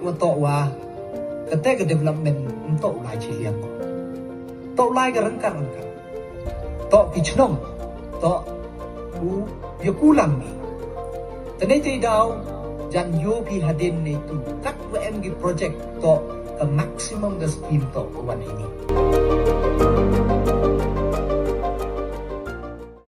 wa to wa kate ke development to lai chi liang ko to lai ka rang ka to ki chnom to u yakulang ni tane te daw jan yo pi hadin ni tu kat wa em gi project to ka maximum the scheme to wan ini